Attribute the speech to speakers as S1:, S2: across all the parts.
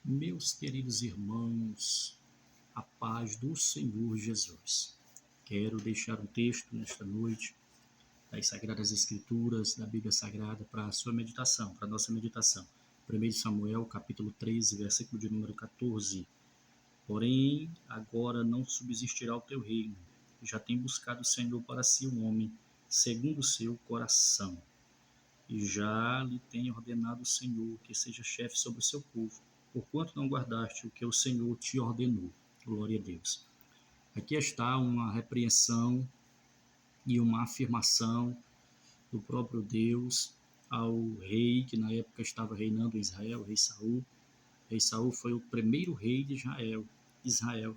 S1: Meus queridos irmãos, a paz do Senhor Jesus. Quero deixar um texto nesta noite das Sagradas Escrituras, da Bíblia Sagrada, para a sua meditação, para a nossa meditação. 1 Samuel, capítulo 13, versículo de número 14. Porém, agora não subsistirá o teu reino. Já tem buscado o Senhor para si um homem, segundo o seu coração. E já lhe tem ordenado o Senhor que seja chefe sobre o seu povo, porquanto não guardaste o que o Senhor te ordenou. Glória a Deus. Aqui está uma repreensão e uma afirmação do próprio Deus ao rei que na época estava reinando em Israel, o rei Saul. O rei Saul foi o primeiro rei de Israel.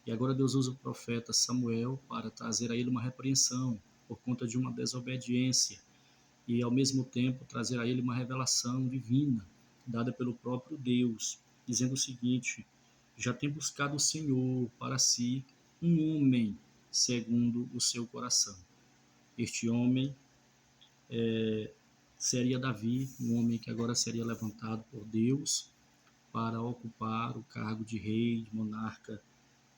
S1: E agora Deus usa o profeta Samuel para trazer a ele uma repreensão por conta de uma desobediência e ao mesmo tempo trazer a ele uma revelação divina dada pelo próprio Deus, dizendo o seguinte: já tem buscado o Senhor para si um homem segundo o seu coração. Este homem seria Davi, um homem que agora seria levantado por Deus para ocupar o cargo de rei, de monarca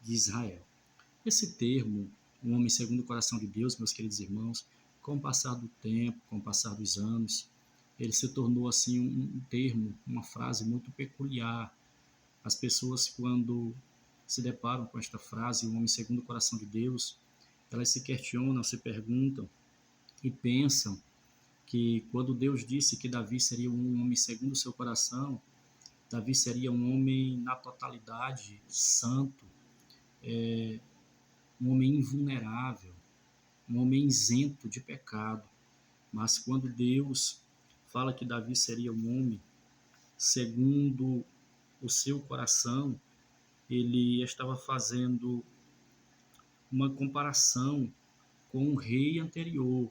S1: de Israel. Esse termo, um homem segundo o coração de Deus, meus queridos irmãos, com o passar do tempo, com o passar dos anos, ele se tornou assim um termo, uma frase muito peculiar. As pessoas, quando se deparam com esta frase, um homem segundo o coração de Deus, elas se questionam, se perguntam e pensam que quando Deus disse que Davi seria um homem segundo o seu coração, Davi seria um homem na totalidade santo, um homem invulnerável, um homem isento de pecado. Mas quando Deus fala que Davi seria um homem segundo o seu coração, ele estava fazendo uma comparação com o rei anterior.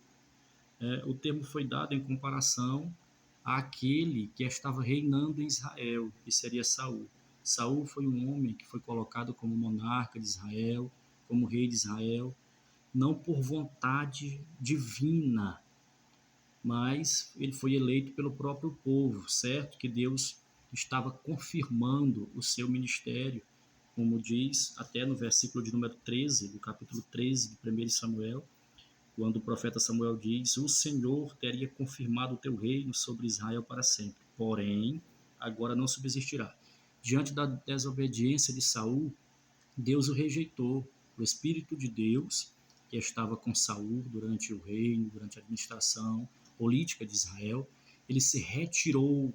S1: O termo foi dado em comparação àquele que estava reinando em Israel, que seria Saul. Saul foi um homem que foi colocado como monarca de Israel, como rei de Israel, não por vontade divina, mas ele foi eleito pelo próprio povo, certo? Que Deus estava confirmando o seu ministério, como diz até no versículo de número 13, do capítulo 13 de 1 Samuel, quando o profeta Samuel diz: o Senhor teria confirmado o teu reino sobre Israel para sempre, porém, agora não subsistirá. Diante da desobediência de Saul, Deus o rejeitou. O Espírito de Deus, que estava com Saul durante o reino, durante a administração política de Israel, ele se retirou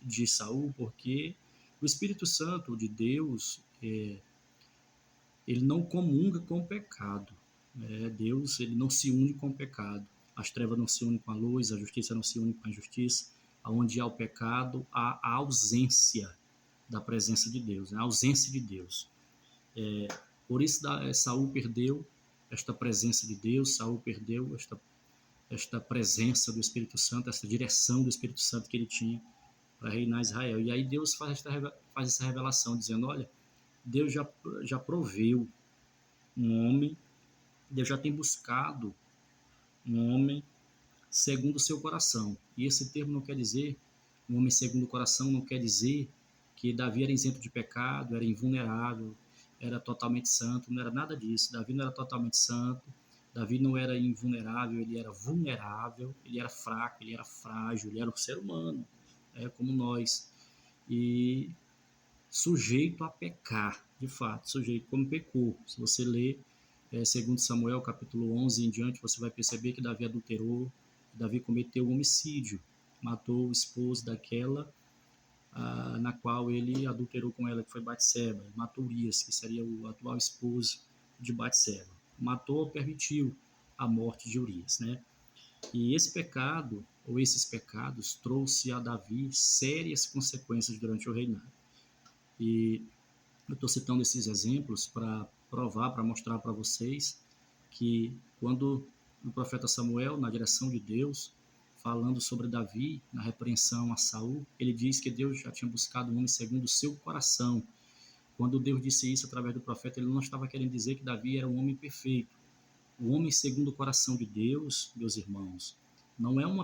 S1: de Saul porque o Espírito Santo de Deus, ele não comunga com o pecado. Deus, ele não se une com o pecado. As trevas não se unem com a luz, a justiça não se une com a injustiça. Onde há o pecado, há a ausência da presença de Deus, a ausência de Deus. Por isso Saul perdeu esta presença de Deus, Saul perdeu esta presença do Espírito Santo, essa direção do Espírito Santo que ele tinha para reinar Israel. E aí Deus faz essa revelação, dizendo: olha, Deus já proveu um homem, Deus já tem buscado um homem segundo o seu coração. E esse termo não quer dizer, um homem segundo o coração não quer dizer que Davi era isento de pecado, era invulnerável, era totalmente santo, não era nada disso. Davi não era totalmente santo, Davi não era invulnerável, ele era vulnerável, ele era fraco, ele era frágil, ele era um ser humano, como nós, e sujeito a pecar, de fato, sujeito como pecou. Se você ler segundo Samuel, capítulo 11 em diante, você vai perceber que Davi adulterou, Davi cometeu homicídio, matou o esposo daquela na qual ele adulterou com ela, que foi Batseba. Ele matou Urias, que seria o atual esposo de Batseba. Matou ou permitiu a morte de Urias, né? E esse pecado, ou esses pecados, trouxe a Davi sérias consequências durante o reinado. E eu estou citando esses exemplos para provar, para mostrar para vocês que quando o profeta Samuel, na direção de Deus, falando sobre Davi, na repreensão a Saul, ele diz que Deus já tinha buscado um homem segundo o seu coração. Quando Deus disse isso através do profeta, ele não estava querendo dizer que Davi era um homem perfeito. O homem segundo o coração de Deus, meus irmãos, não é um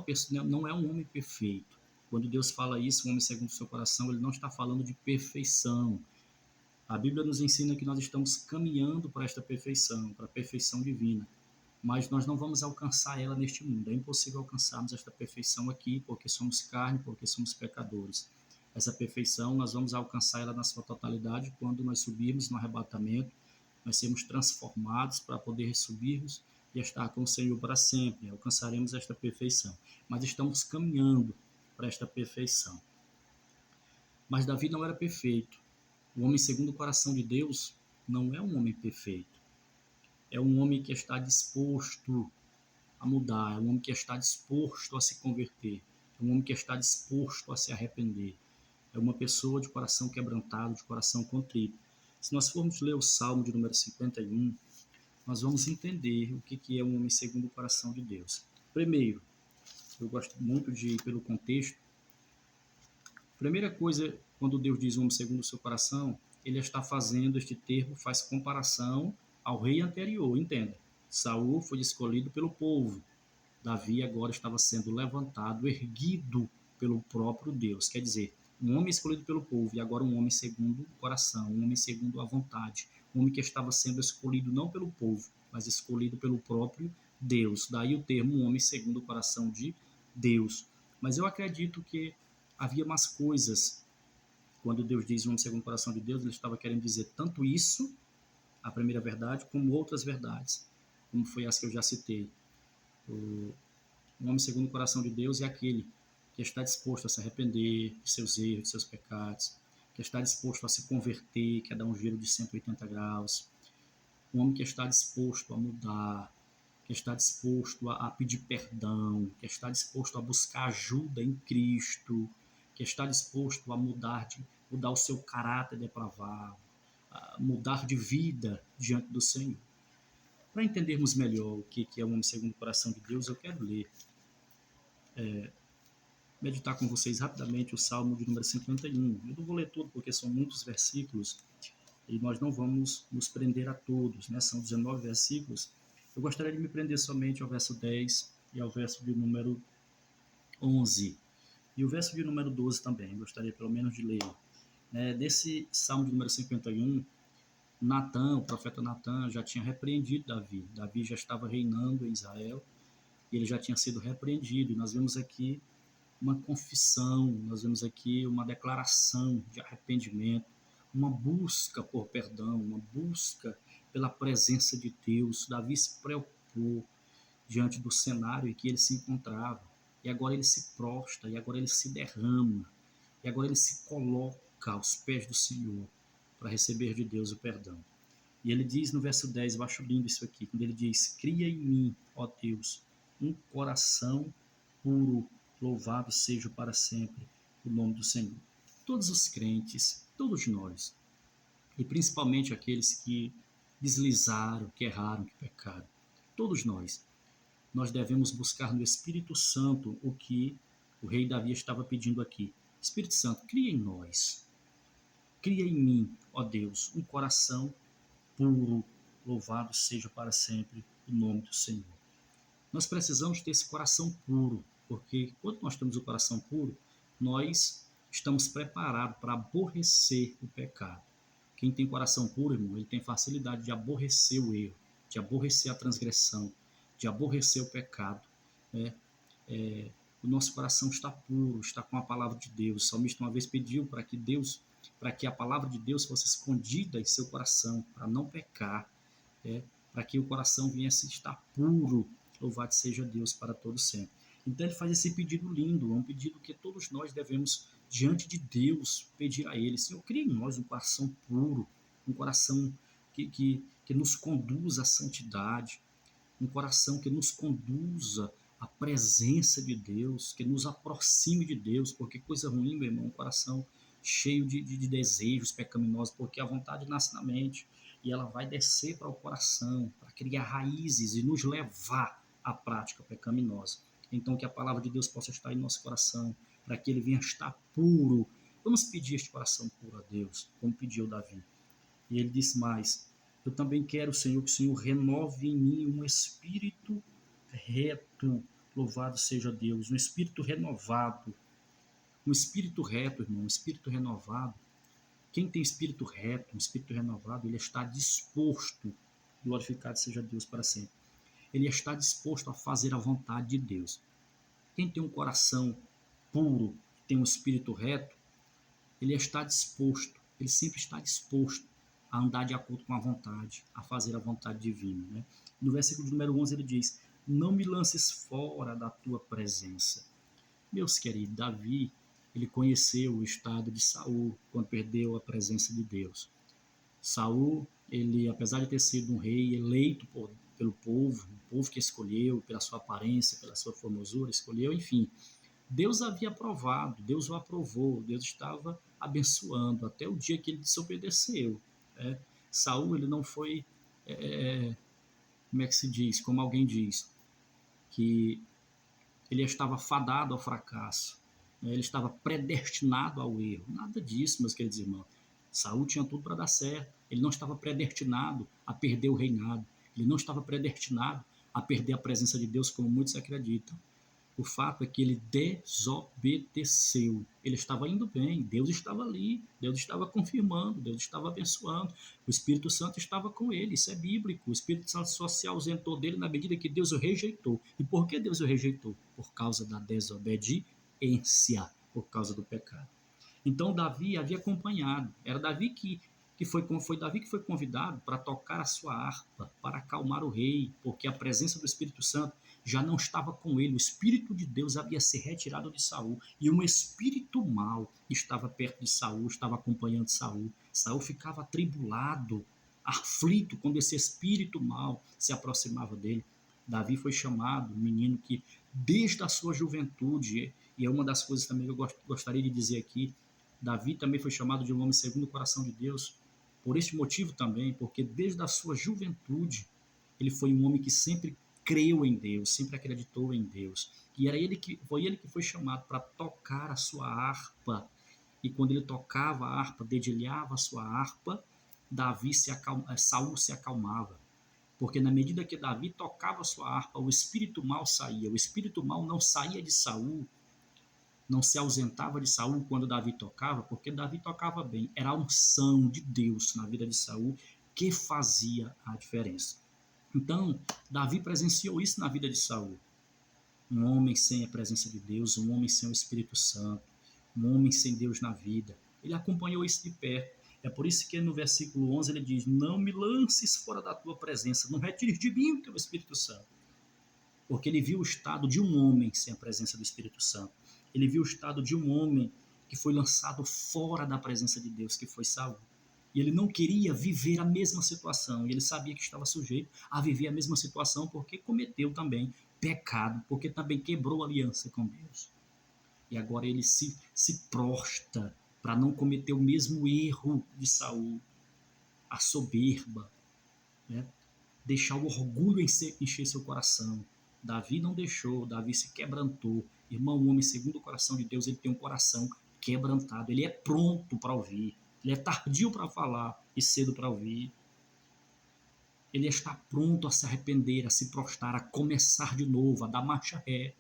S1: homem perfeito. Quando Deus fala isso, um homem segundo o seu coração, ele não está falando de perfeição. A Bíblia nos ensina que nós estamos caminhando para esta perfeição, para a perfeição divina. Mas nós não vamos alcançar ela neste mundo. É impossível alcançarmos esta perfeição aqui, porque somos carne, porque somos pecadores. Essa perfeição nós vamos alcançar ela na sua totalidade quando nós subirmos no arrebatamento, nós sermos transformados para poder subirmos e estar com o Senhor para sempre. Alcançaremos esta perfeição. Mas estamos caminhando para esta perfeição. Mas Davi não era perfeito. O homem segundo o coração de Deus não é um homem perfeito. É um homem que está disposto a mudar, é um homem que está disposto a se converter, é um homem que está disposto a se arrepender. É uma pessoa de coração quebrantado, de coração contrito. Se nós formos ler o Salmo de número 51, nós vamos entender o que é um homem segundo o coração de Deus. Primeiro, eu gosto muito de ir pelo contexto. Primeira coisa, quando Deus diz homem segundo o seu coração, ele está fazendo, este termo faz comparação ao rei anterior, entenda. Saul foi escolhido pelo povo. Davi agora estava sendo levantado, erguido pelo próprio Deus. Quer dizer, um homem escolhido pelo povo e agora um homem segundo o coração, um homem segundo a vontade. Um homem que estava sendo escolhido não pelo povo, mas escolhido pelo próprio Deus. Daí o termo um homem segundo o coração de Deus. Mas eu acredito que havia mais coisas. Quando Deus diz um homem segundo o coração de Deus, ele estava querendo dizer tanto isso, a primeira verdade, como outras verdades, como foi as que eu já citei. O homem segundo o coração de Deus é aquele que está disposto a se arrepender de seus erros, de seus pecados, que está disposto a se converter, que é dar um giro de 180 graus. Um homem que está disposto a mudar, que está disposto a pedir perdão, que está disposto a buscar ajuda em Cristo, que está disposto a mudar o seu caráter depravado, a mudar de vida diante do Senhor. Para entendermos melhor o que é o homem segundo o coração de Deus, eu quero ler, meditar com vocês rapidamente o Salmo de número 51. Eu não vou ler tudo porque são muitos versículos e nós não vamos nos prender a todos, né? São 19 versículos. Eu gostaria de me prender somente ao verso 10 e ao verso de número 11. E o verso de número 12 também, eu gostaria pelo menos de ler. Desse Salmo de número 51, Natã, o profeta Natã, já tinha repreendido Davi. Davi já estava reinando em Israel e ele já tinha sido repreendido. E nós vemos aqui uma confissão, nós vemos aqui uma declaração de arrependimento, uma busca por perdão, uma busca pela presença de Deus. Davi se preocupou diante do cenário em que ele se encontrava, e agora ele se prostra, e agora ele se derrama, e agora ele se coloca aos pés do Senhor para receber de Deus o perdão. E ele diz no verso 10, eu acho lindo isso aqui, quando ele diz: cria em mim, ó Deus, um coração puro, louvado seja para sempre o nome do Senhor. Todos os crentes, todos nós, e principalmente aqueles que deslizaram, que erraram, que pecaram, todos nós devemos buscar no Espírito Santo o que o rei Davi estava pedindo aqui. Espírito Santo, cria em nós, cria em mim, ó Deus, um coração puro, louvado seja para sempre o nome do Senhor. Nós precisamos ter esse coração puro, porque quando nós temos o coração puro, nós estamos preparados para aborrecer o pecado. Quem tem coração puro, irmão, ele tem facilidade de aborrecer o erro, de aborrecer a transgressão, de aborrecer o pecado. Né? O nosso coração está puro, está com a palavra de Deus. O salmista uma vez pediu para que a palavra de Deus fosse escondida em seu coração, para não pecar, para que o coração viesse estar puro. Louvado seja Deus para todo sempre. Então ele faz esse pedido lindo, é um pedido que todos nós devemos, diante de Deus, pedir a Ele: Senhor, cria em nós um coração puro, um coração que nos conduza à santidade, um coração que nos conduza à presença de Deus, que nos aproxime de Deus, porque coisa ruim, meu irmão, um coração cheio de desejos pecaminosos, porque a vontade nasce na mente e ela vai descer para o coração, para criar raízes e nos levar à prática pecaminosa. Então, que a palavra de Deus possa estar em nosso coração, para que ele venha estar puro. Vamos pedir este coração puro a Deus, como pediu Davi. E ele disse mais: eu também quero, Senhor, que o Senhor renove em mim um espírito reto. Louvado seja Deus, um espírito renovado. Um espírito reto, irmão, um espírito renovado. Quem tem espírito reto, um espírito renovado, ele está disposto, glorificado seja Deus para sempre, ele está disposto a fazer a vontade de Deus. Quem tem um coração puro, tem um espírito reto, ele está disposto, ele sempre está disposto a andar de acordo com a vontade, a fazer a vontade divina. Né? No versículo de número 11 ele diz, não me lances fora da tua presença. Meus queridos, Davi, ele conheceu o estado de Saul quando perdeu a presença de Deus. Saul, ele, apesar de ter sido um rei eleito pelo povo, o povo que escolheu, pela sua aparência, pela sua formosura, escolheu, enfim, Deus havia aprovado, Deus o aprovou, Deus estava abençoando até o dia que ele desobedeceu. Né? Saul, ele não foi, como é que se diz, como alguém diz, que ele estava fadado ao fracasso, né? Ele estava predestinado ao erro. Nada disso, meus queridos irmãos. Saul tinha tudo para dar certo. Ele não estava predestinado a perder o reinado. Ele não estava predestinado a perder a presença de Deus, como muitos acreditam. O fato é que ele desobedeceu. Ele estava indo bem, Deus estava ali, Deus estava confirmando, Deus estava abençoando, o Espírito Santo estava com ele, isso é bíblico. O Espírito Santo só se ausentou dele na medida que Deus o rejeitou. E por que Deus o rejeitou? Por causa da desobediência, por causa do pecado. Então Davi havia acompanhado, era Davi foi Davi que foi convidado para tocar a sua harpa, para acalmar o rei, porque a presença do Espírito Santo já não estava com ele. O Espírito de Deus havia se retirado de Saul e um espírito mau estava perto de Saul, estava acompanhando Saul. Saul ficava atribulado, aflito quando esse espírito mau se aproximava dele. Davi foi chamado, um menino que desde a sua juventude, e é uma das coisas também que eu gostaria de dizer aqui, Davi também foi chamado de um homem segundo o coração de Deus, por este motivo também, porque desde a sua juventude ele foi um homem que sempre creu em Deus, sempre acreditou em Deus. E foi ele que foi chamado para tocar a sua harpa. E quando ele tocava a harpa, dedilhava a sua harpa, Saul se acalmava. Porque na medida que Davi tocava a sua harpa, o espírito mau saía. O espírito mau não saía de Saul, não se ausentava de Saul quando Davi tocava, porque Davi tocava bem. Era a unção de Deus na vida de Saul que fazia a diferença. Então, Davi presenciou isso na vida de Saul. Um homem sem a presença de Deus, um homem sem o Espírito Santo, um homem sem Deus na vida. Ele acompanhou isso de perto. É por isso que no versículo 11 ele diz, não me lances fora da tua presença, não retires de mim o teu Espírito Santo. Porque ele viu o estado de um homem sem a presença do Espírito Santo. Ele viu o estado de um homem que foi lançado fora da presença de Deus, que foi Saul. E ele não queria viver a mesma situação. E ele sabia que estava sujeito a viver a mesma situação porque cometeu também pecado, porque também quebrou a aliança com Deus. E agora ele se prostra para não cometer o mesmo erro de Saul, a soberba, né? Deixar o orgulho encher seu coração. Davi não deixou, Davi se quebrantou. Irmão, o homem segundo o coração de Deus, ele tem um coração quebrantado, ele é pronto para ouvir, ele é tardio para falar e cedo para ouvir. Ele está pronto a se arrepender, a se prostrar, a começar de novo, a dar marcha ré.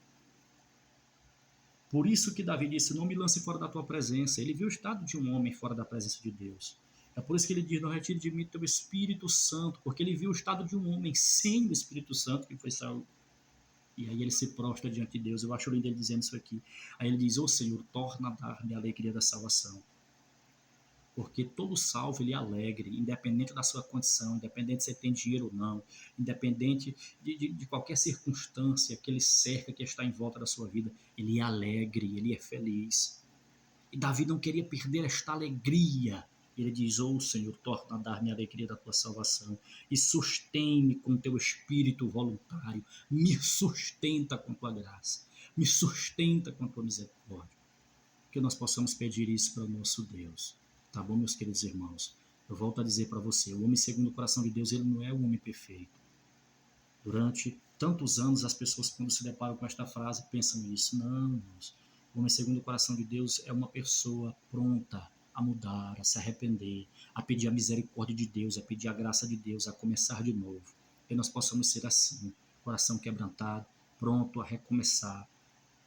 S1: Por isso que Davi disse, não me lance fora da tua presença. Ele viu o estado de um homem fora da presença de Deus. É por isso que ele diz, não retire de mim teu Espírito Santo, porque ele viu o estado de um homem sem o Espírito Santo, que foi Saul. E aí ele se prostra diante de Deus. Eu acho lindo ele dizendo isso aqui. Aí ele diz, Senhor, torna a dar-me a alegria da salvação. Porque todo salvo ele é alegre, independente da sua condição, independente se ele tem dinheiro ou não, independente de qualquer circunstância que ele cerca, que está em volta da sua vida, ele é alegre, ele é feliz. E Davi não queria perder esta alegria. Ele diz, Senhor, torna a dar-me a alegria da tua salvação e sustém-me com teu espírito voluntário, me sustenta com tua graça, me sustenta com tua misericórdia. Que nós possamos pedir isso para o nosso Deus. Tá bom, meus queridos irmãos? Eu volto a dizer para você, o homem segundo o coração de Deus, ele não é um homem perfeito. Durante tantos anos, as pessoas, quando se deparam com esta frase, pensam nisso. Não, irmãos. O homem segundo o coração de Deus é uma pessoa pronta a mudar, a se arrepender, a pedir a misericórdia de Deus, a pedir a graça de Deus, a começar de novo. Que nós possamos ser assim, coração quebrantado, pronto a recomeçar,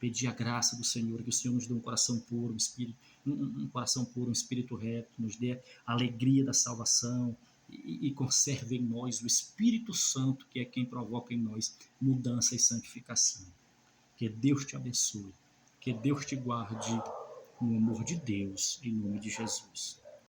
S1: pedir a graça do Senhor, que o Senhor nos dê um coração puro, um coração puro, um espírito reto, nos dê a alegria da salvação e conserve em nós o Espírito Santo, que é quem provoca em nós mudança e santificação. Que Deus te abençoe, que Deus te guarde no amor de Deus, em nome de Jesus.